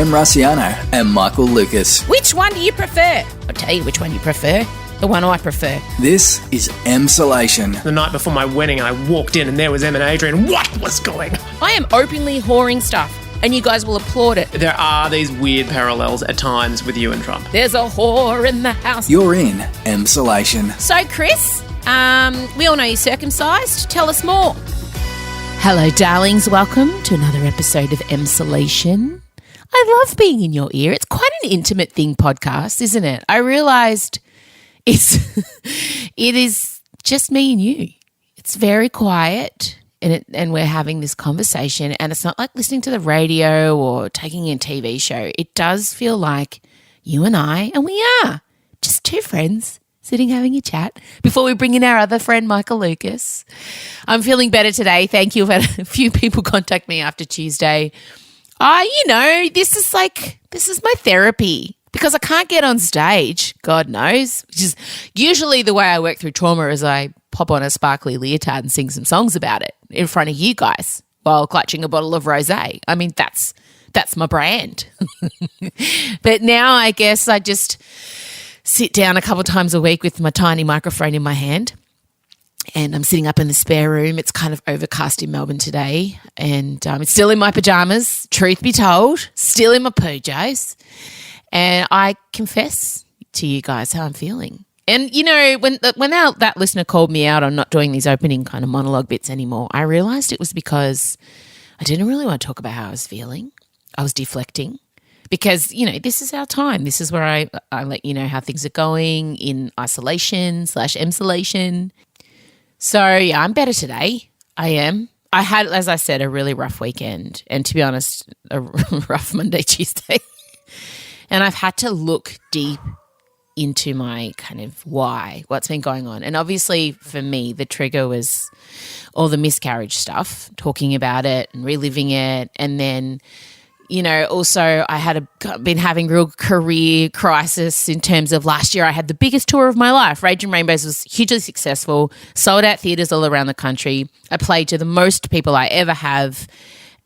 Rusciano and Michael Lucas. Which one do you prefer? I'll tell you which one you prefer. The one I prefer. This is Emsolation. The night before my wedding, I walked in and there was Em and Adrian. What was going on? I am openly whoring stuff, and you guys will applaud it. There are these weird parallels at times with you and Trump. There's a whore in the house. You're in Emsolation. So, Chris, we all know you're circumcised. Tell us more. Hello, darlings. Welcome to another episode of Emsolation. I love being in your ear. It's quite an intimate thing podcast, isn't it? I realised it is just me and you. It's very quiet and we're having this conversation, and it's not like listening to the radio or taking in a TV show. It does feel like you and I, and we are just two friends sitting having a chat before we bring in our other friend, Michael Lucas. I'm feeling better today. Thank you. I've had a few people contact me after Tuesday. This is my therapy. Because I can't get on stage, God knows, which is usually the way I work through trauma is I pop on a sparkly leotard and sing some songs about it in front of you guys while clutching a bottle of rosé. I mean, that's my brand. But now I guess I just sit down a couple of times a week with my tiny microphone in my hand, and I'm sitting up in the spare room. It's kind of overcast in Melbourne today, and it's still in my pajamas, truth be told, still in my PJs. And I confess to you guys how I'm feeling. And, you know, when that listener called me out on not doing these opening kind of monologue bits anymore, I realised it was because I didn't really want to talk about how I was feeling. I was deflecting because, you know, this is our time. This is where I let you know how things are going in isolation/emsolation. So, yeah, I'm better today. I am. I had, as I said, a really rough weekend, and to be honest, a rough Monday, Tuesday. And I've had to look deep into my kind of what's been going on. And obviously for me, the trigger was all the miscarriage stuff, talking about it and reliving it. And then, you know, also I had been having real career crisis in terms of last year I had the biggest tour of my life. Rage and Rainbows was hugely successful, sold out theatres all around the country. I played to the most people I ever have.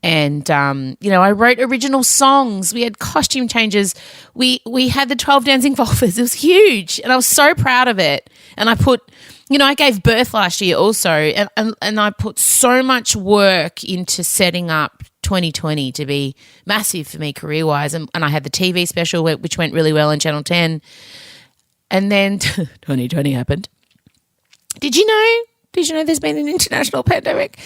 And, I wrote original songs. We had costume changes. We had the 12 Dancing Vulvas. It was huge. And I was so proud of it. And I I gave birth last year also. And I put so much work into setting up 2020 to be massive for me career-wise. And I had the TV special, which went really well on Channel 10. And then 2020 happened. Did you know there's been an international pandemic?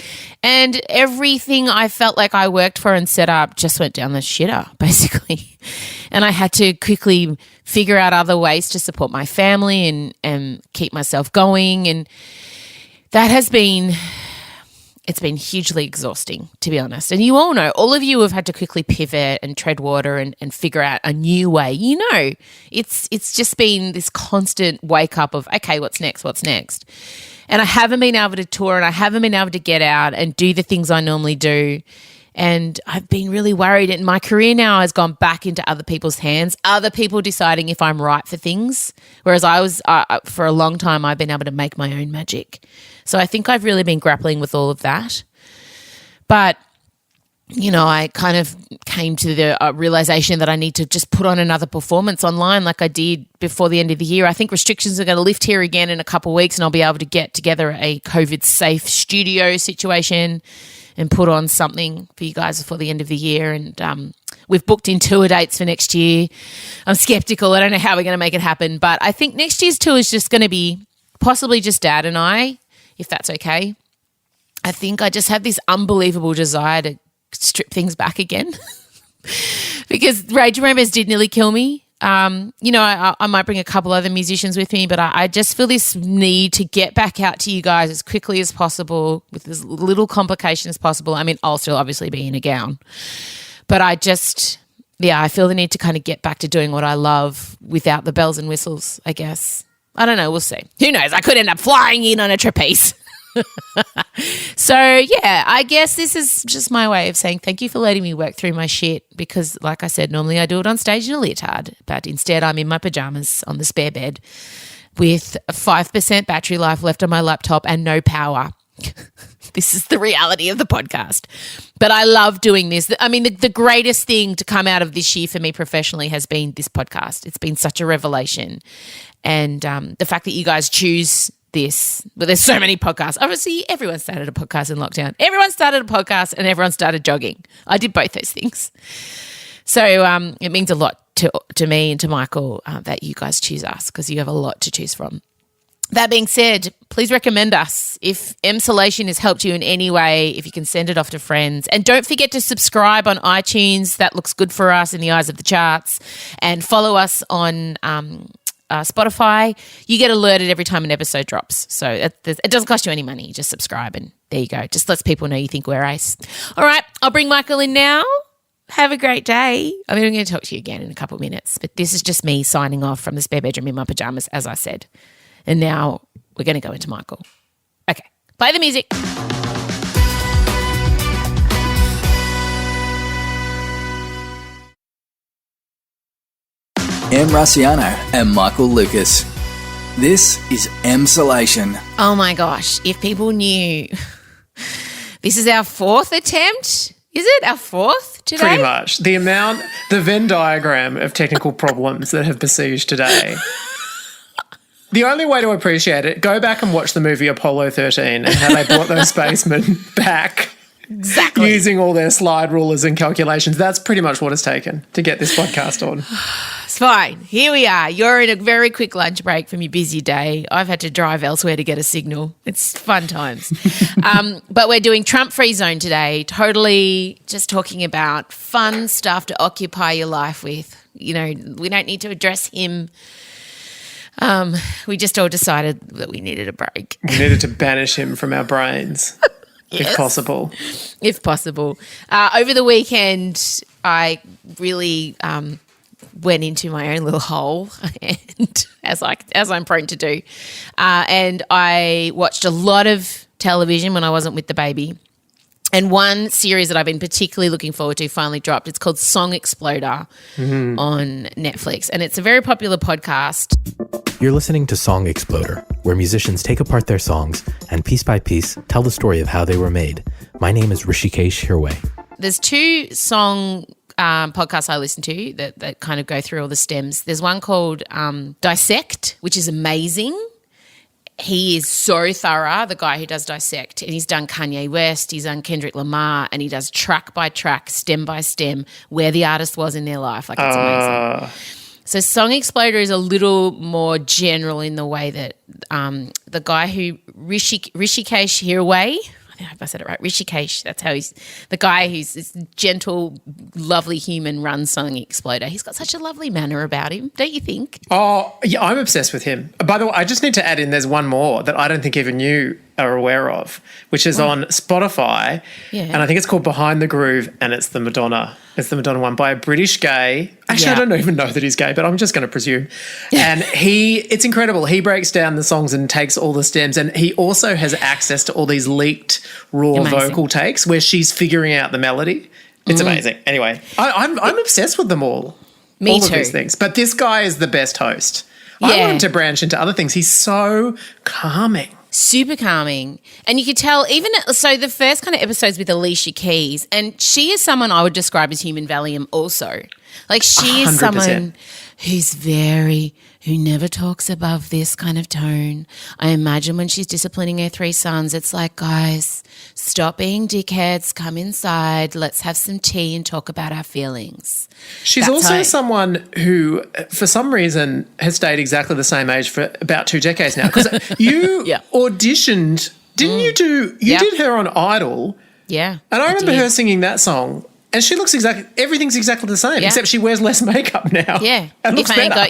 And everything I felt like I worked for and set up just went down the shitter, basically. And I had to quickly figure out other ways to support my family and keep myself going. And that it's been hugely exhausting, to be honest. And you all know, all of you have had to quickly pivot and tread water and figure out a new way. You know, it's just been this constant wake up of, okay, what's next? And I haven't been able to tour, and I haven't been able to get out and do the things I normally do. And I've been really worried. And my career now has gone back into other people's hands, other people deciding if I'm right for things. Whereas I was, for a long time, I've been able to make my own magic. So I think I've really been grappling with all of that. But, you know, I kind of came to the realisation that I need to just put on another performance online like I did before the end of the year. I think restrictions are going to lift here again in a couple of weeks, and I'll be able to get together a COVID-safe studio situation and put on something for you guys before the end of the year. And we've booked in tour dates for next year. I'm sceptical. I don't know how we're going to make it happen. But I think next year's tour is just going to be possibly just Dad and I, if that's okay. I think I just have this unbelievable desire to strip things back again because Rage and Rainbows did nearly kill me. I might bring a couple other musicians with me, but I just feel this need to get back out to you guys as quickly as possible with as little complication as possible. I mean, I'll still obviously be in a gown, but I feel the need to kind of get back to doing what I love without the bells and whistles, I guess. I don't know. We'll see. Who knows? I could end up flying in on a trapeze. So, yeah, I guess this is just my way of saying thank you for letting me work through my shit because, like I said, normally I do it on stage in a leotard, but instead I'm in my pajamas on the spare bed with 5% battery life left on my laptop and no power This is the reality of the podcast. But I love doing this. I mean, the greatest thing to come out of this year for me professionally has been this podcast. It's been such a revelation. And the fact that you guys choose this, but there's so many podcasts. Obviously, everyone started a podcast in lockdown. Everyone started a podcast and everyone started jogging. I did both those things. So it means a lot to me and to Michael that you guys choose us, because you have a lot to choose from. That being said, please recommend us. If Emsolation has helped you in any way, if you can send it off to friends. And don't forget to subscribe on iTunes. That looks good for us in the eyes of the charts. And follow us on Spotify. You get alerted every time an episode drops. So it doesn't cost you any money. You just subscribe and there you go. Just lets people know you think we're ace. All right, I'll bring Michael in now. Have a great day. I mean, I'm going to talk to you again in a couple of minutes, but this is just me signing off from the spare bedroom in my pajamas, as I said. And now we're going to go into Michael. Okay, play the music. M. Rusciano and Michael Lucas. This is Emsolation. Oh my gosh, if people knew. This is our fourth attempt. Is it our fourth today? Pretty much. The Venn diagram of technical problems that have besieged today. The only way to appreciate it, go back and watch the movie Apollo 13 and how they brought those spacemen back. Exactly. Using all their slide rulers and calculations. That's pretty much what it's taken to get this podcast on. It's fine. Here we are. You're in a very quick lunch break from your busy day. I've had to drive elsewhere to get a signal. It's fun times. But we're doing Trump-free zone today, totally just talking about fun stuff to occupy your life with. You know, we don't need to address him. We just all decided that we needed a break. We needed to banish him from our brains. Yes. If possible. If possible. Over the weekend, I really went into my own little hole, and as I'm prone to do. And I watched a lot of television when I wasn't with the baby. And one series that I've been particularly looking forward to finally dropped. It's called Song Exploder on Netflix. And it's a very popular podcast. You're listening to Song Exploder, where musicians take apart their songs and piece by piece tell the story of how they were made. My name is Rishikesh Hirway. There's two song podcasts I listen to that kind of go through all the stems. There's one called Dissect, which is amazing. He is so thorough, the guy who does Dissect, and he's done Kanye West, he's done Kendrick Lamar, and he does track by track, stem by stem, where the artist was in their life. Like, it's amazing. So Song Exploder is a little more general in the way that the guy who, Rishikesh Hirway, I hope I said it right, Rishikesh, that's how he's, the guy who's this gentle, lovely human runs Song Exploder. He's got such a lovely manner about him, don't you think? Oh, yeah, I'm obsessed with him. By the way, I just need to add in, there's one more that I don't think even you are aware of, which is on Spotify, and I think it's called Behind the Groove, and it's the Madonna. It's the Madonna one by a British gay. Actually, I don't even know that he's gay, but I'm just going to presume. And it's incredible. He breaks down the songs and takes all the stems, and he also has access to all these leaked raw vocal takes where she's figuring out the melody. It's amazing. Anyway, I'm obsessed with them all. Me all too. Of these things. But this guy is the best host. I want him to branch into other things. He's so calming. Super calming. And you could tell so the first kind of episodes with Alicia Keys, and she is someone I would describe as human Valium also. Like, she is 100%. Someone who never talks above this kind of tone. I imagine when she's disciplining her three sons, it's like, guys, stop being dickheads, come inside, let's have some tea and talk about our feelings. She's also someone who, for some reason, has stayed exactly the same age for about 2 decades now. Because you auditioned, didn't you do, you did her on Idol. Yeah. And I remember her singing that song. And she looks everything's exactly the same, except she wears less makeup now. Yeah. And looks If I better.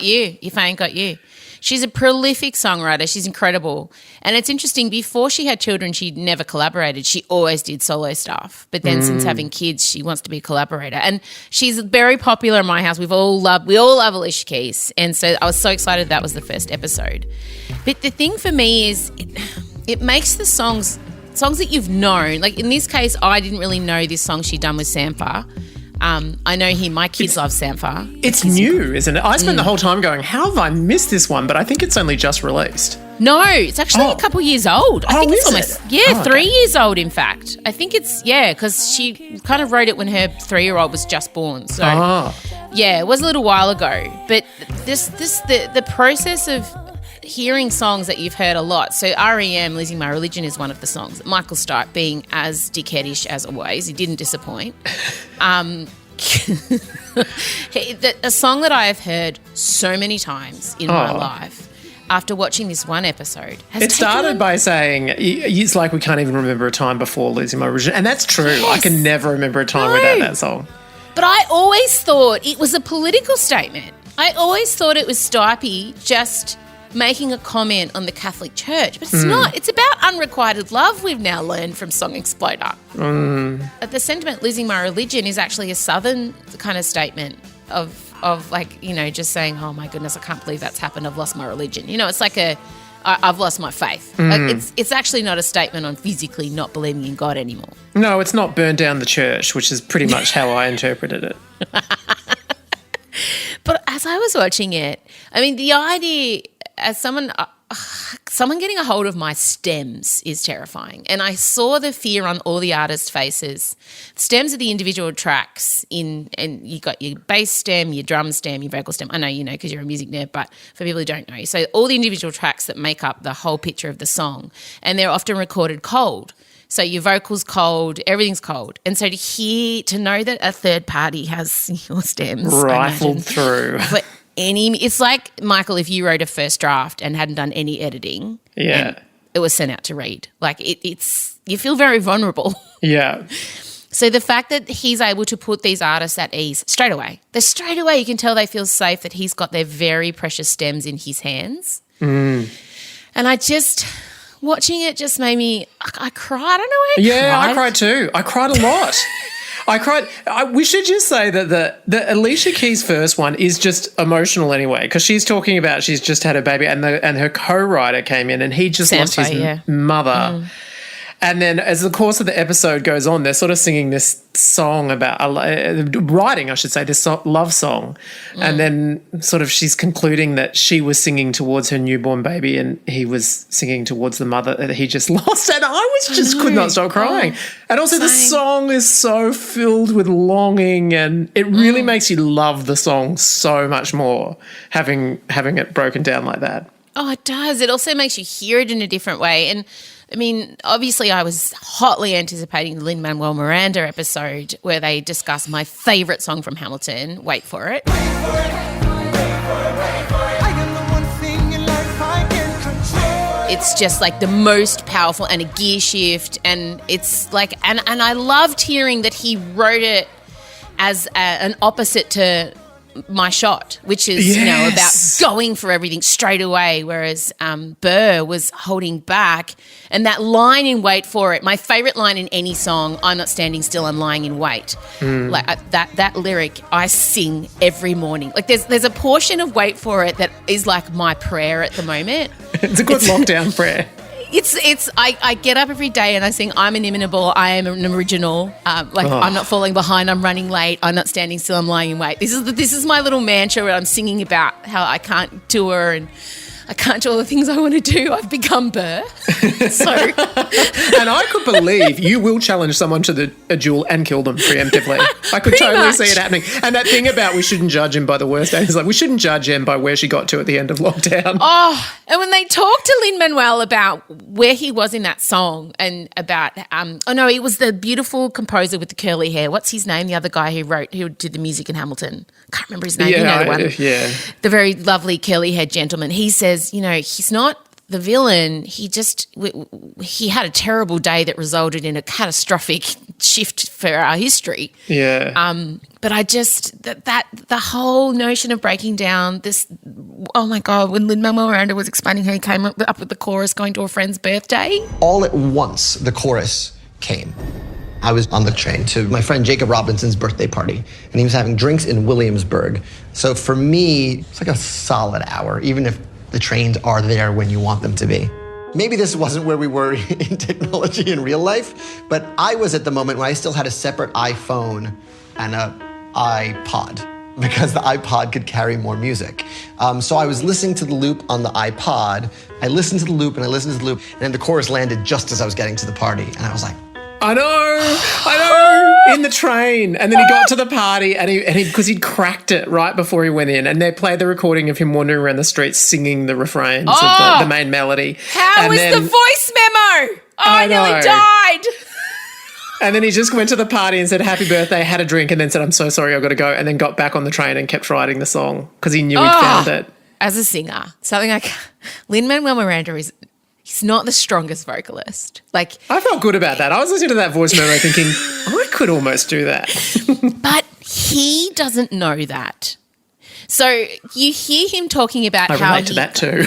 ain't got you. She's a prolific songwriter. She's incredible. And it's interesting, before she had children, she never collaborated. She always did solo stuff. But then since having kids, she wants to be a collaborator. And she's very popular in my house. We all love Alicia Keys. And so I was so excited that was the first episode. But the thing for me is it makes the songs that you've known, like in this case, I didn't really know this song she'd done with Sampha. I know my kids love Sampha. It's new, isn't it? I spent the whole time going, how have I missed this one? But I think it's only just released. No, it's actually a couple years old. I think it's almost 3 years old, in fact. I think it's, because she kind of wrote it when her 3-year-old was just born. So, it was a little while ago. But the process of hearing songs that you've heard a lot. So R.E.M, Losing My Religion is one of the songs. Michael Stipe being as dickheadish as always. He didn't disappoint. A song that I have heard so many times in my life after watching this one episode. It started by saying, it's like we can't even remember a time before Losing My Religion. And that's true. Yes. I can never remember a time without that song. But I always thought it was a political statement. I always thought it was Stipe just making a comment on the Catholic Church. But it's not. It's about unrequited love, we've now learned from Song Exploder. The sentiment, Losing My Religion, is actually a Southern kind of statement of like, just saying, oh my goodness, I can't believe that's happened. I've lost my religion. It's like I've lost my faith. It's actually not a statement on physically not believing in God anymore. No, it's not burn down the church, which is pretty much how I interpreted it. But as I was watching it, I mean, the idea, as someone getting a hold of my stems is terrifying. And I saw the fear on all the artists' faces. Stems are the individual tracks and you got your bass stem, your drum stem, your vocal stem. I know you know because you're a music nerd, but for people who don't know. So all the individual tracks that make up the whole picture of the song, and they're often recorded cold. So your vocal's cold, everything's cold. And so to know that a third party has your stems rifled through. But it's like, Michael, if you wrote a first draft and hadn't done any editing, and it was sent out to read. Like you feel very vulnerable. Yeah. So the fact that he's able to put these artists at ease straight away you can tell they feel safe, that he's got their very precious stems in his hands. And watching it just made me, I cried. I don't know why I cried. Yeah, I cried too. I cried a lot. I cried. We should just say that the Alicia Keys first one is just emotional anyway, because she's talking about she's just had a baby and her co-writer came in and he just lost his mother. And then as the course of the episode goes on, they're sort of singing this song about writing, I should say, this love song. And then sort of she's concluding that she was singing towards her newborn baby and he was singing towards the mother that he just lost. And I could not stop crying. And also the song is so filled with longing and it really makes you love the song so much more having it broken down like that. Oh, it does. It also makes you hear it in a different way. And I mean, obviously I was hotly anticipating the Lin-Manual Miranda episode where they discuss my favourite song from Hamilton, Wait For It. It's just like the most powerful and a gear shift, and it's like, and I loved hearing that he wrote it as an opposite to My Shot, which is about going for everything straight away, whereas Burr was holding back. And that line in Wait For It, my favourite line in any song, I'm not standing still, I'm lying in wait. Like that lyric I sing every morning. Like there's a portion of Wait For It that is like my prayer at the moment. It's a good lockdown prayer. I get up every day and I sing, I'm inimitable, I am an original, I'm not falling behind, I'm running late, I'm not standing still, I'm lying in wait. This is my little mantra where I'm singing about how I can't tour and I can't do all the things I want to do. I've become Burr. So, and I could believe you will challenge someone to a duel and kill them preemptively. I could totally see it happening. And that thing about we shouldn't judge him by the worst day is like we shouldn't judge him by where she got to at the end of lockdown. Oh, and when they talked to Lin-Manual about where he was in that song and about he was the beautiful composer with the curly hair. What's his name? The other guy who did the music in Hamilton. I can't remember his name. Yeah, you know the one. Yeah. The very lovely curly-haired gentleman. He says, he's not the villain. He had a terrible day that resulted in a catastrophic shift for our history. Yeah. But I just that the whole notion of breaking down this. Oh my God! When Lin-Manual Miranda was explaining how he came up with the chorus going to a friend's birthday, all at once the chorus came. I was on the train to my friend Jacob Robinson's birthday party, and he was having drinks in Williamsburg. So for me, it's like a solid hour, even if the trains are there when you want them to be. Maybe this wasn't where we were in technology in real life, but I was at the moment when I still had a separate iPhone and a iPod because the iPod could carry more music. So I was listening to the loop on the iPod. I listened to the loop and I listened to the loop, and then the chorus landed just as I was getting to the party. And I was like, I know, in the train. And then he got to the party and he because he'd cracked it right before he went in, and they played the recording of him wandering around the streets singing the refrains of the main melody. How was the voice memo? I nearly died. And then he just went to the party and said, happy birthday, had a drink, and then said, I'm so sorry, I've got to go, and then got back on the train and kept writing the song because he knew he'd found it. As a singer, something like Lin-Manuel Miranda he's not the strongest vocalist. Like, I felt good about that. I was listening to that voice memo thinking, I could almost do that. But he doesn't know that. So you hear him talking about how relate to that too.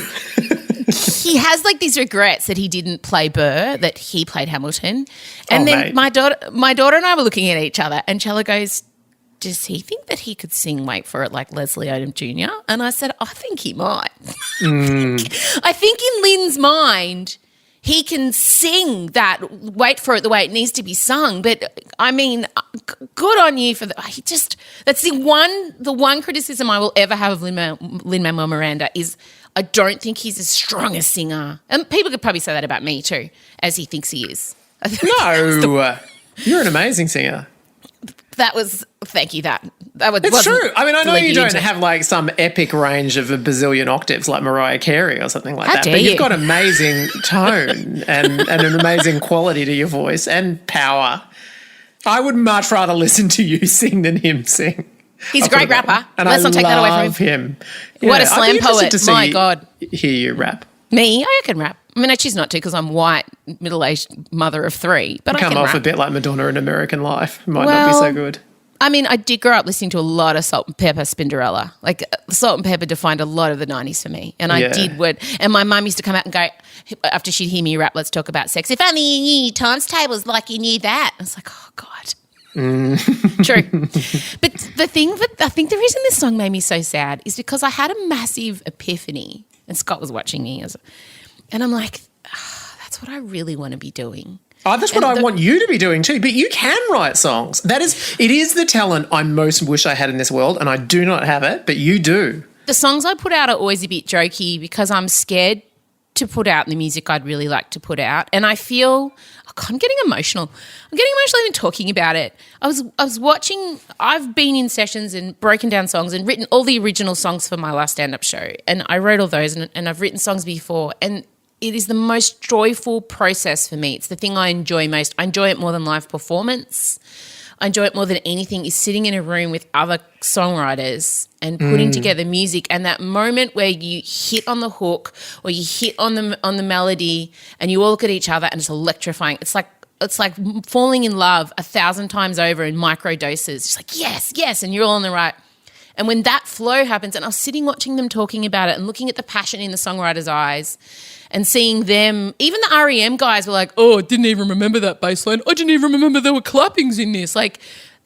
He has like these regrets that he didn't play Burr, that he played Hamilton. And then my daughter and I were looking at each other, and Chella goes, does he think that he could sing Wait For It like Leslie Odom Jr.? And I said, I think he might. I think in Lynn's mind, he can sing that Wait For It the way it needs to be sung. But I mean, good on you for that. That's the one criticism I will ever have of Lin-Manuel Miranda is I don't think he's as strong a singer. And people could probably say that about me too, as he thinks he is. No, you're an amazing singer. Thank you. It's true. I mean, I know you don't have like some epic range of a bazillion octaves like Mariah Carey or something like that, but you've got amazing tone and an amazing quality to your voice and power. I would much rather listen to you sing than him sing. He's a great rapper. Let's not take that away from him. Yeah, what a slam poet. My God. Hear you rap. Me? I can rap. I mean, I choose not to because I'm white, middle-aged mother of three. But I can come off rap. a bit like Madonna in American Life. Might not be so good. I mean, I did grow up listening to a lot of Salt and Pepper, Spinderella. Like, Salt and Pepper defined a lot of the 90s for me. And I did and my mum used to come out and go, after she'd hear me rap, let's talk about sex. If only you knew times tables like you knew that. I was like, oh, God. True. But I think the reason this song made me so sad is because I had a massive epiphany, and Scott was watching me, and I'm like, that's what I really want to be doing. Oh, that's what I want you to be doing too. But you can write songs. It is the talent I most wish I had in this world, and I do not have it, but you do. The songs I put out are always a bit jokey because I'm scared to put out the music I'd really like to put out. And I feel, I'm getting emotional. I'm getting emotional even talking about it. I was watching, I've been in sessions and broken down songs and written all the original songs for my last stand-up show. And I wrote all those and I've written songs before, and it is the most joyful process for me. It's the thing I enjoy most. I enjoy it more than live performance. I enjoy it more than anything is sitting in a room with other songwriters and putting together music, and that moment where you hit on the hook or you hit on the melody and you all look at each other and it's electrifying. It's like falling in love 1,000 times over in micro doses. It's like, yes, yes, and you're all on the right. And when that flow happens, and I was sitting watching them talking about it and looking at the passion in the songwriter's eyes and seeing them, even the R.E.M. guys were like, oh, I didn't even remember that bass line. I didn't even remember there were clappings in this. Like,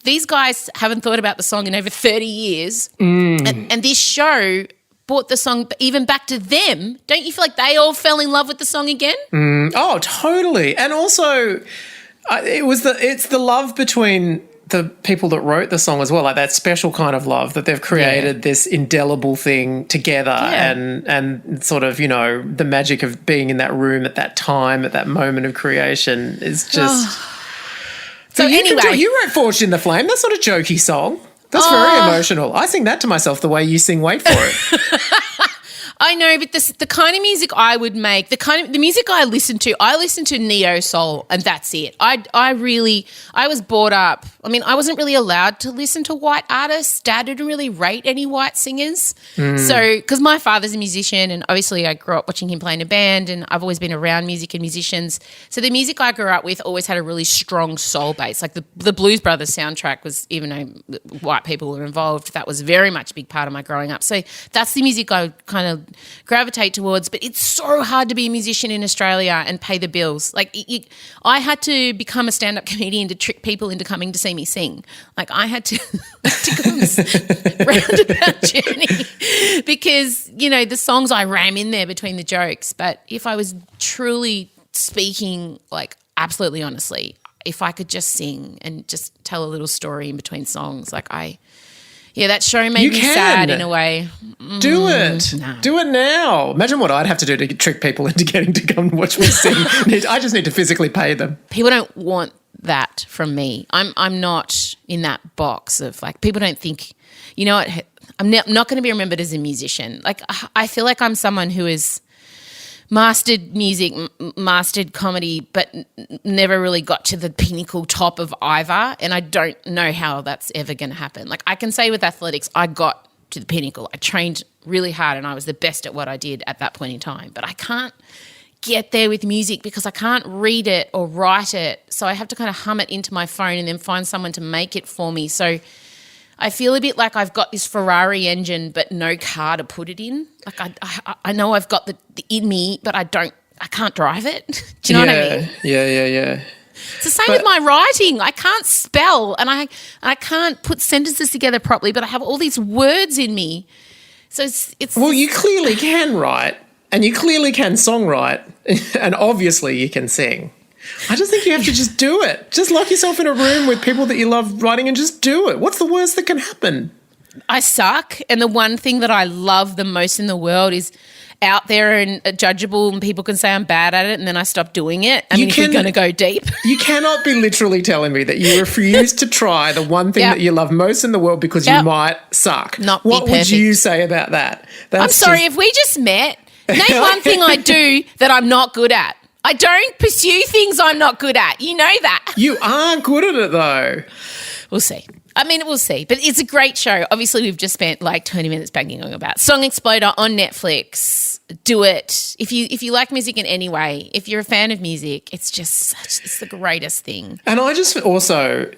these guys haven't thought about the song in over 30 years. And this show brought the song even back to them. Don't you feel like they all fell in love with the song again? Oh, totally. And also, it's the love between the people that wrote the song as well, like that special kind of love that they've created this indelible thing together and sort of, you know, the magic of being in that room at that time, at that moment of creation is just... So anyway... You wrote Forged in the Flame. That's not a jokey song. That's very emotional. I sing that to myself the way you sing Wait For It. I know, but the kind of music I would make, the music I listen to neo soul, and that's it. I was brought up. I mean, I wasn't really allowed to listen to white artists. Dad didn't really rate any white singers. So, because my father's a musician, and obviously I grew up watching him play in a band, and I've always been around music and musicians. So the music I grew up with always had a really strong soul base. Like the Blues Brothers soundtrack was, even though white people were involved, that was very much a big part of my growing up. So that's the music I kind of gravitate towards, but it's so hard to be a musician in Australia and pay the bills. Like I had to become a stand-up comedian to trick people into coming to see me sing. Like I had to go on this roundabout journey because, you know, the songs I ram in there between the jokes. But if I was truly speaking, like absolutely honestly, if I could just sing and just tell a little story in between songs, like Yeah, that show made me sad in a way. Do it. No. Do it now. Imagine what I'd have to do to trick people into getting to come and watch me sing. I just need to physically pay them. People don't want that from me. I'm not in that box of like, people don't think, you know what, I'm not going to be remembered as a musician. Like, I feel like I'm someone who is mastered music, mastered comedy, but never really got to the pinnacle top of either, and I don't know how that's ever going to happen. Like, I can say with athletics, I got to the pinnacle. I trained really hard and I was the best at what I did at that point in time, but I can't get there with music because I can't read it or write it, so I have to kind of hum it into my phone and then find someone to make it for me. So I feel a bit like I've got this Ferrari engine but no car to put it in. Like I know I've got the in me, but I can't drive it. Do you know what I mean? Yeah. It's the same with my writing. I can't spell and I can't put sentences together properly, but I have all these words in me. So it's well, you clearly can write and you clearly can songwrite and obviously you can sing. I just think you have to just do it. Just lock yourself in a room with people that you love writing and just do it. What's the worst that can happen? I suck, and the one thing that I love the most in the world is out there and judgeable, and people can say I'm bad at it and then I stop doing it. I mean, if you're going to go deep. You cannot be literally telling me that you refuse to try the one thing that you love most in the world because you might suck. What would you say about that? I'm sorry, if we just met, name one thing I do that I'm not good at. I don't pursue things I'm not good at. You know that. You are good at it though. We'll see. I mean, we'll see. But it's a great show. Obviously, we've just spent like 20 minutes banging on about Song Exploder on Netflix. Do it. If you like music in any way, if you're a fan of music, it's the greatest thing. And I just also,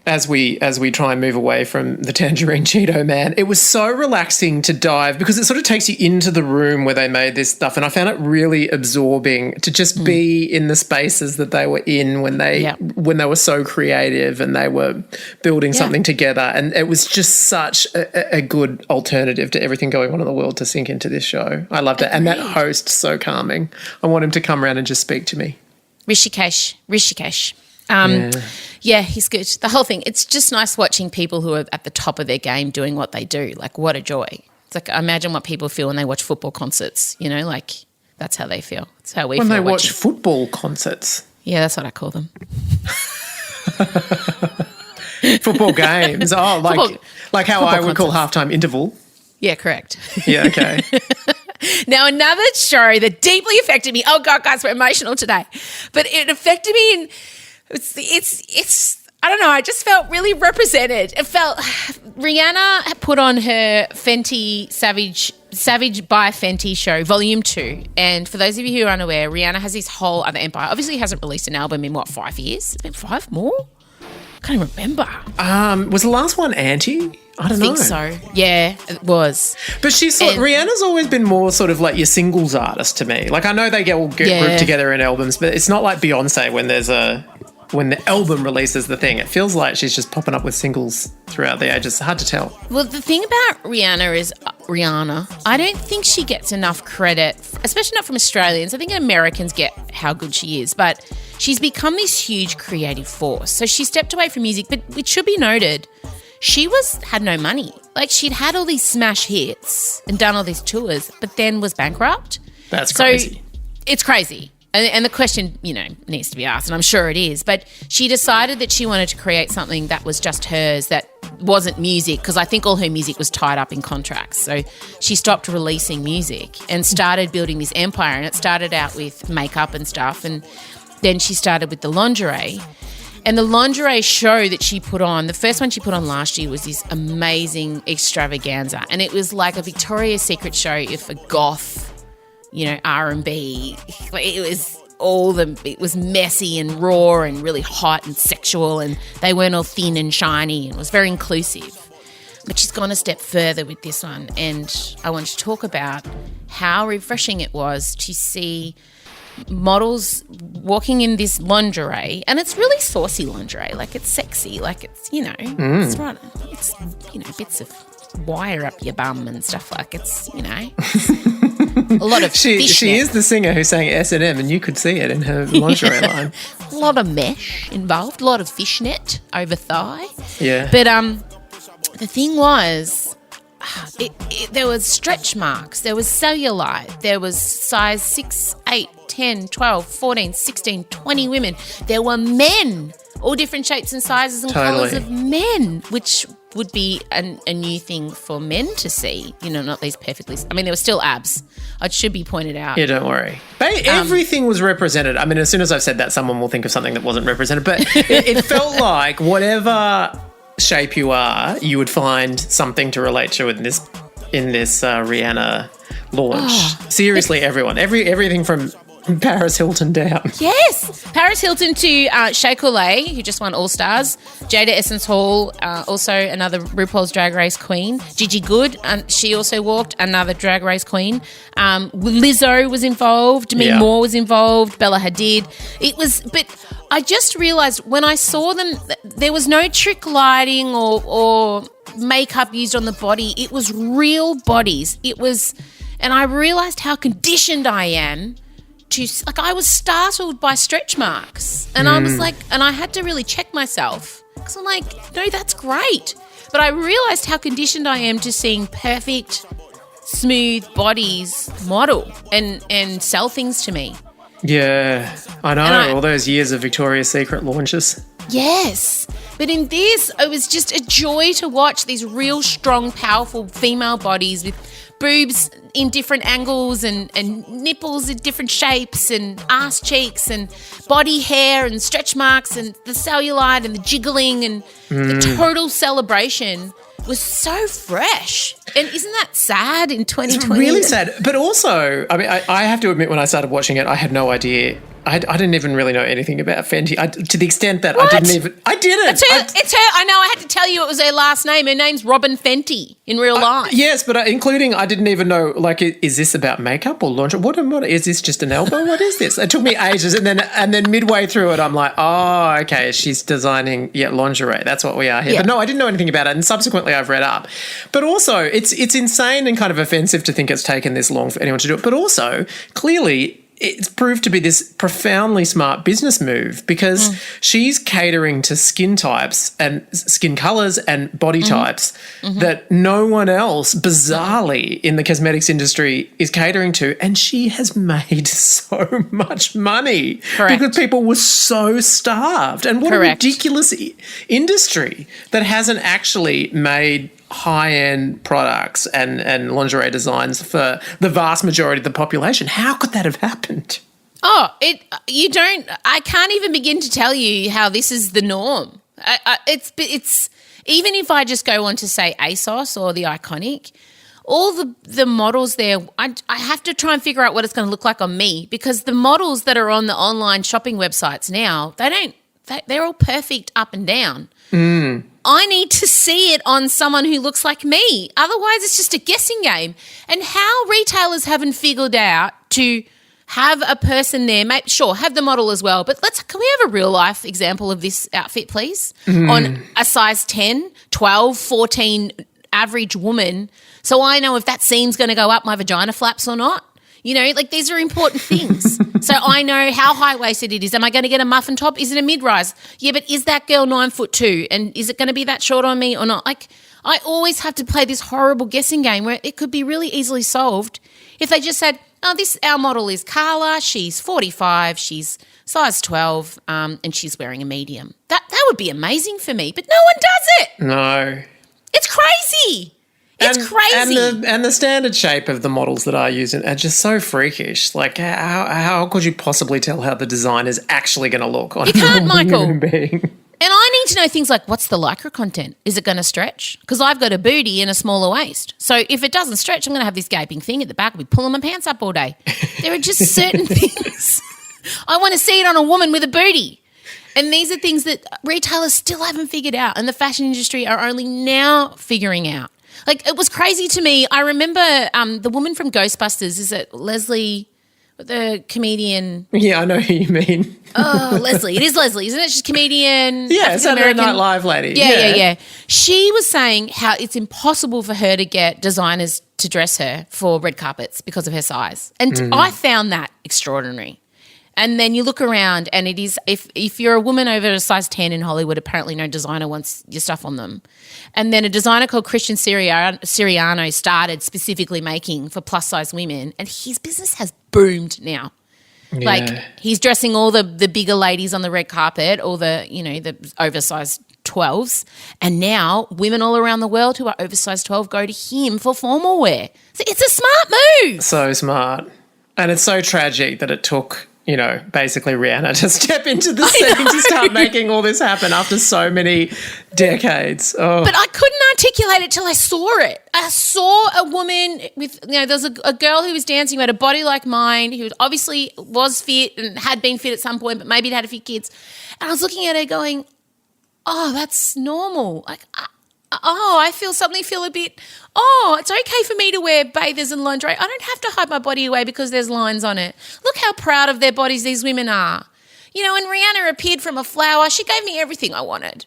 as we try and move away from the Tangerine Cheeto Man, it was so relaxing to dive because it sort of takes you into the room where they made this stuff, and I found it really absorbing to just be in the spaces that they were in when they were so creative and they were building something together, and it was just such a good alternative to everything going on in the world to sink into this show. I loved it. And that host, so calming. I want him to come around and just speak to me. Rishikesh. Yeah, he's good. The whole thing. It's just nice watching people who are at the top of their game doing what they do. Like, what a joy. It's like, imagine what people feel when they watch football concerts, you know, like that's how they feel. It's how we feel. When they watch football concerts. Yeah, that's what I call them. Football games. Oh, like how I would call halftime interval. Yeah, correct. Yeah, okay. Now, another show that deeply affected me. Oh, God, guys, we're emotional today. But it affected me in it's I don't know, I just felt really represented. It felt Rihanna had put on her Fenty Savage by Fenty show, Volume 2. And for those of you who are unaware, Rihanna has this whole other empire. Obviously, hasn't released an album in, 5 years? It's been 5 more? I can't even remember. Was the last one Anti? I don't know. I think so. Yeah, it was. But Rihanna's always been more sort of like your singles artist to me. Like, I know they get grouped together in albums, but it's not like Beyonce when the album releases the thing. It feels like she's just popping up with singles throughout the ages. It's hard to tell. Well, the thing about Rihanna is I don't think she gets enough credit, especially not from Australians. I think Americans get how good she is, but she's become this huge creative force. So she stepped away from music, but it should be noted, she had no money. Like, she'd had all these smash hits and done all these tours, but then was bankrupt. That's crazy. So it's crazy. And the question, needs to be asked, and I'm sure it is, but she decided that she wanted to create something that was just hers, that wasn't music, because I think all her music was tied up in contracts. So she stopped releasing music and started building this empire, and it started out with makeup and stuff, and then she started with the lingerie. And the lingerie show that she put on, the first one she put on last year, was this amazing extravaganza. And it was like a Victoria's Secret show if a goth, R&B. It was messy and raw and really hot and sexual, and they weren't all thin and shiny, and it was very inclusive. But she's gone a step further with this one, and I want to talk about how refreshing it was to see models walking in this lingerie, and it's really saucy lingerie, like it's sexy, like it's it's right, it's bits of wire up your bum and stuff, like it's a lot of she is the singer who sang S&M, and you could see it in her lingerie line. A lot of mesh involved, a lot of fishnet over thigh. Yeah, but the thing was, there was stretch marks, there was cellulite, there was size 6, 8, 10, 12, 14, 16, 20 women. There were men, all different shapes and sizes and colours of men, which would be a new thing for men to see, not these perfectly... I mean, there were still abs. It should be pointed out. Yeah, don't worry. But everything was represented. I mean, as soon as I've said that, someone will think of something that wasn't represented. But it felt like whatever shape you are, you would find something to relate to in this Rihanna launch. Seriously, everyone. Everything from Paris Hilton down. Yes. Paris Hilton to Shea Coulee, who just won All Stars. Jada Essence Hall, also another RuPaul's Drag Race queen. Gigi Good, she also walked, another Drag Race queen. Lizzo was involved. Demi Moore was involved. Bella Hadid. But I just realised when I saw them, there was no trick lighting or makeup used on the body. It was real bodies. And I realised how conditioned I am. I was startled by stretch marks, and I was like, and I had to really check myself because I'm like, no, that's great. But I realised how conditioned I am to seeing perfect, smooth bodies model and sell things to me. Yeah, I know, all those years of Victoria's Secret launches. Yes. But in this, it was just a joy to watch these real strong, powerful female bodies with boobs in different angles and nipples in different shapes and ass cheeks and body hair and stretch marks and the cellulite and the jiggling and the total celebration was so fresh. And isn't that sad in 2020? It's really sad. But also, I mean, I have to admit, when I started watching it, I had no idea. I didn't even really know anything about Fenty, to the extent that what? I didn't. It's her. I know. I had to tell you it was her last name. Her name's Robin Fenty in real life. Yes, but including, I didn't even know, like, is this about makeup or lingerie? What is this, just an elbow? What is this? It took me ages. And then midway through it, I'm like, oh, okay, she's designing, lingerie. That's what we are here. Yeah. But no, I didn't know anything about it. And subsequently I've read up. But also, it's insane and kind of offensive to think it's taken this long for anyone to do it. But also, clearly, it's proved to be this profoundly smart business move because she's catering to skin types and skin colours and body types that no one else, bizarrely, in the cosmetics industry is catering to, and she has made so much money because people were so starved. And what a ridiculous industry that hasn't actually made high-end products and lingerie designs for the vast majority of the population. How could that have happened? I can't even begin to tell you how this is the norm. It's even if I just go on to say ASOS or The Iconic, all the models there, I have to try and figure out what it's going to look like on me because the models that are on the online shopping websites now, they're all perfect up and down. I need to see it on someone who looks like me. Otherwise, it's just a guessing game. And how retailers haven't figured out to have a person there, have the model as well, but can we have a real life example of this outfit, please? On a size 10, 12, 14 average woman, so I know if that seam's going to go up my vagina flaps or not. These are important things. So I know how high-waisted it is. Am I going to get a muffin top? Is it a mid-rise? Yeah, but is that girl 9'2"? And is it going to be that short on me or not? I always have to play this horrible guessing game where it could be really easily solved if they just said, our model is Carla, she's 45, she's size 12, and she's wearing a medium. That would be amazing for me, but no one does it. No. It's crazy. It's crazy. And the standard shape of the models that I use are just so freakish. Like, how could you possibly tell how the design is actually going to look on you can't, Michael. human being? And I need to know things like, what's the lycra content? Is it going to stretch? Because I've got a booty and a smaller waist. So if it doesn't stretch, I'm going to have this gaping thing at the back. I'll be pulling my pants up all day. There are just certain things. I want to see it on a woman with a booty. And these are things that retailers still haven't figured out and the fashion industry are only now figuring out. It was crazy to me. I remember the woman from Ghostbusters, is it Leslie, the comedian? Yeah, I know who you mean. Oh, Leslie. It is Leslie, isn't it? She's a comedian. Yeah, Saturday Night Live lady. Yeah. She was saying how it's impossible for her to get designers to dress her for red carpets because of her size. And I found that extraordinary. And then you look around and it is, if you're a woman over a size 10 in Hollywood, apparently no designer wants your stuff on them. And then a designer called Christian Siriano started specifically making for plus size women, and his business has boomed now. Yeah. Like he's dressing all the bigger ladies on the red carpet, all the, the oversized 12s. And now women all around the world who are oversized 12 go to him for formal wear. So it's a smart move. So smart. And it's so tragic that it took, basically Rihanna to step into the scene to start making all this happen after so many decades. Oh. But I couldn't articulate it till I saw it. I saw a woman with, there was a girl who was dancing who had a body like mine, who obviously was fit and had been fit at some point, but maybe had a few kids. And I was looking at her going, oh, that's normal. Like, I feel a bit, it's okay for me to wear bathers and lingerie. I don't have to hide my body away because there's lines on it. Look how proud of their bodies these women are. When Rihanna appeared from a flower, she gave me everything I wanted.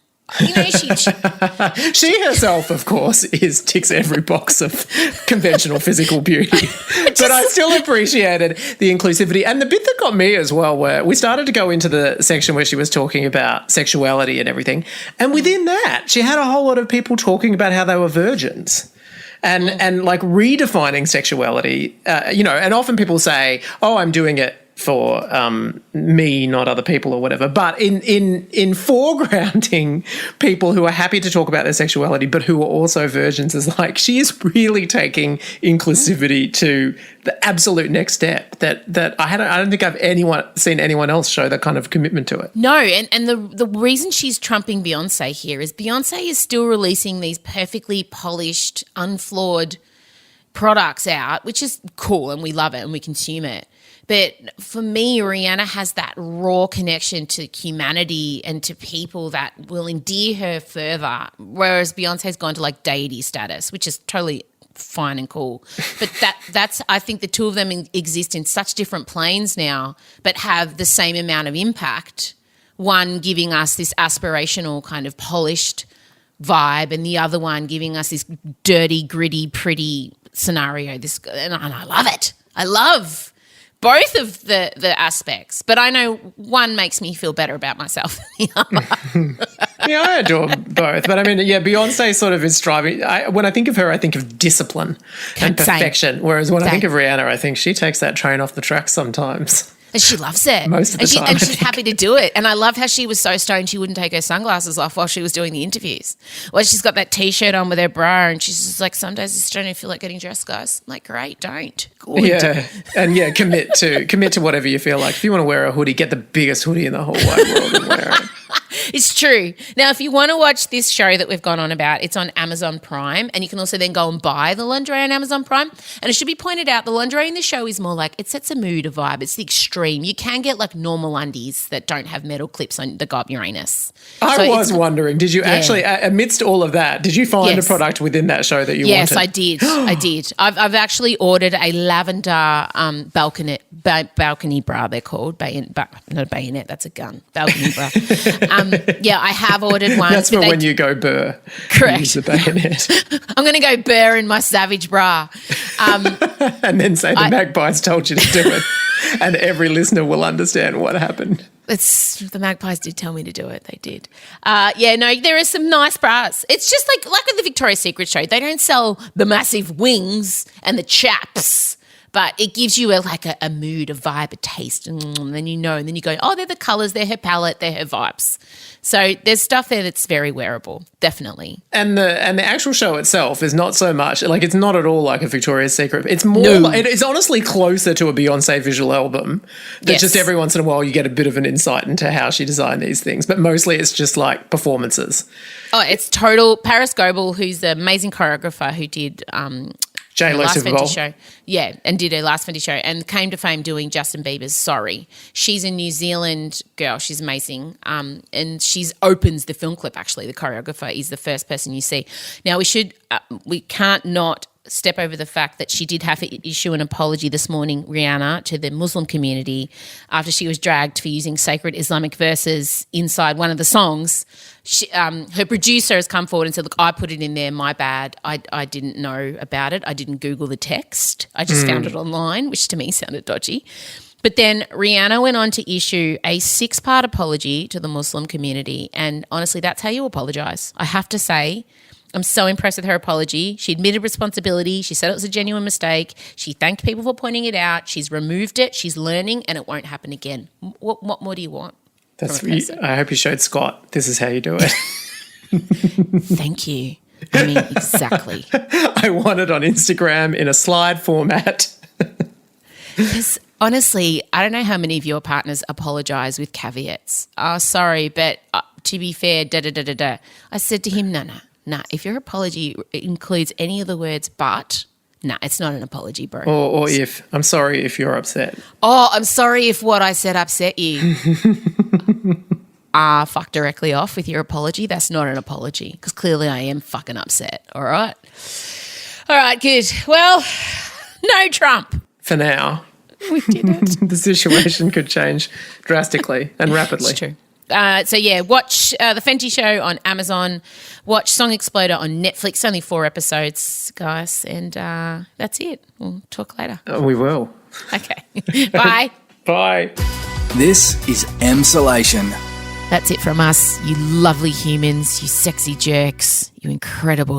She herself, of course, ticks every box of conventional physical beauty. But I still appreciated the inclusivity. And the bit that got me as well, where we started to go into the section where she was talking about sexuality and everything. And within that, she had a whole lot of people talking about how they were virgins. And like redefining sexuality, and often people say, oh, I'm doing it for me, not other people or whatever. But in foregrounding people who are happy to talk about their sexuality but who are also virgins is like she is really taking inclusivity to the absolute next step that I don't think I've seen anyone else show that kind of commitment to it. No, and the reason she's trumping Beyonce here is Beyonce is still releasing these perfectly polished, unflawed products out, which is cool and we love it and we consume it. But for me, Rihanna has that raw connection to humanity and to people that will endear her further, whereas Beyonce's gone to like deity status, which is totally fine and cool. But that's I think the two of them exist in such different planes now, but have the same amount of impact. One giving us this aspirational kind of polished vibe, and the other one giving us this dirty, gritty, pretty scenario. And I love it. I love both of the aspects, but I know one makes me feel better about myself than the other. Yeah, I adore both. But I mean, yeah, Beyonce sort of is striving. When I think of her, I think of discipline and perfection. Whereas when I think of Rihanna, I think she takes that train off the track sometimes. And she loves it. Most of the time. And she's happy to do it. And I love how she was so stoned she wouldn't take her sunglasses off while she was doing the interviews. Well, she's got that T-shirt on with her bra and she's just like, some days I just don't even feel like getting dressed, guys. I'm like, great, don't. Good. Yeah. And yeah, commit to whatever you feel like. If you want to wear a hoodie, get the biggest hoodie in the whole wide world and wear it. It's true. Now, if you want to watch this show that we've gone on about, it's on Amazon Prime, and you can also then go and buy the lingerie on Amazon Prime. And it should be pointed out, the lingerie in the show is more like, it sets a mood, a vibe. It's the extreme. You can get like normal undies that don't have metal clips on the got Uranus. I was wondering, did you actually, amidst all of that, did you find a product within that show that you wanted? Yes, I did. I did. I've actually ordered a lavender balcony bra, they're called. Not a bayonet, that's a gun. Balcony bra. Yeah, I have ordered one. That's for when you go burr. Correct. Use the bayonet. I'm going to go burr in my Savage bra. And then say the Magpies told you to do it. And every listener will understand what happened. The Magpies did tell me to do it. They did. There are some nice bras. It's just like with the Victoria's Secret show. They don't sell the massive wings and the chaps, but it gives you a mood, a vibe, a taste, and then and then you go, oh, they're the colours, they're her palette, they're her vibes. So there's stuff there that's very wearable, definitely. And the actual show itself is not so much, like it's not at all like a Victoria's Secret. It's more, it's honestly closer to a Beyonce visual album. That just every once in a while you get a bit of an insight into how she designed these things, but mostly it's just like performances. Oh, it's total. Paris Goebel, who's the amazing choreographer who did J-Lo Super Bowl. Show. Yeah, and did her last Fenty show and came to fame doing Justin Bieber's Sorry. She's a New Zealand girl. She's amazing. And she opens the film clip, actually. The choreographer is the first person you see. Now, we can't not step over the fact that she did have to issue an apology this morning, Rihanna, to the Muslim community after she was dragged for using sacred Islamic verses inside one of the songs. Her producer has come forward and said, look, I put it in there, my bad. I didn't know about it. I didn't Google the text. I just found it online, which to me sounded dodgy. But then Rihanna went on to issue a 6-part apology to the Muslim community. And honestly, that's how you apologise. I have to say, I'm so impressed with her apology. She admitted responsibility. She said it was a genuine mistake. She thanked people for pointing it out. She's removed it. She's learning, and it won't happen again. What more do you want? I hope you showed Scott. This is how you do it. Thank you. I mean, exactly. I want it on Instagram in a slide format. Because honestly, I don't know how many of your partners apologise with caveats. Oh, sorry, but to be fair, da-da-da-da-da. I said to him, no. If your apology includes any of the words but, it's not an apology, bro. Or if, I'm sorry if you're upset. Oh, I'm sorry if what I said upset you. Fuck directly off with your apology. That's not an apology because clearly I am fucking upset, all right? All right, good. Well, no Trump. For now. We did it. The situation could change drastically and rapidly. It's true. Watch The Fenty Show on Amazon. Watch Song Exploder on Netflix. Only 4 episodes, guys. And that's it. We'll talk later. We will. Okay. Bye. Bye. This is Emsolation. That's it from us, you lovely humans, you sexy jerks, you incredible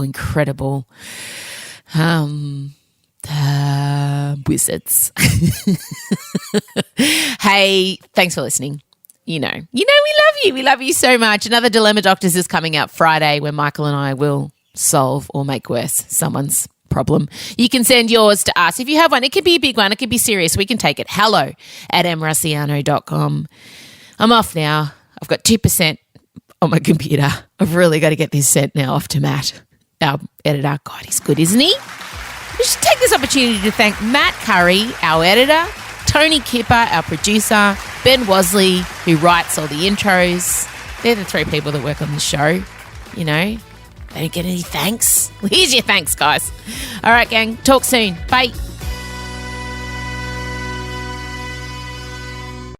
wizards. Hey, thanks for listening. You know, we love you. We love you so much. Another Dilemma Doctors is coming out Friday where Michael and I will solve or make worse someone's problem. You can send yours to us. If you have one, it could be a big one. It could be serious. We can take it. hello@mrussiano.com. I'm off now. I've got 2% on my computer. I've really got to get this sent now off to Matt, our editor. God, he's good, isn't he? We should take this opportunity to thank Matt Curry, our editor, Tony Kipper, our producer, Ben Wasley, who writes all the intros. They're the 3 people that work on the show. You know, they don't get any thanks. Well, here's your thanks, guys. All right, gang. Talk soon. Bye.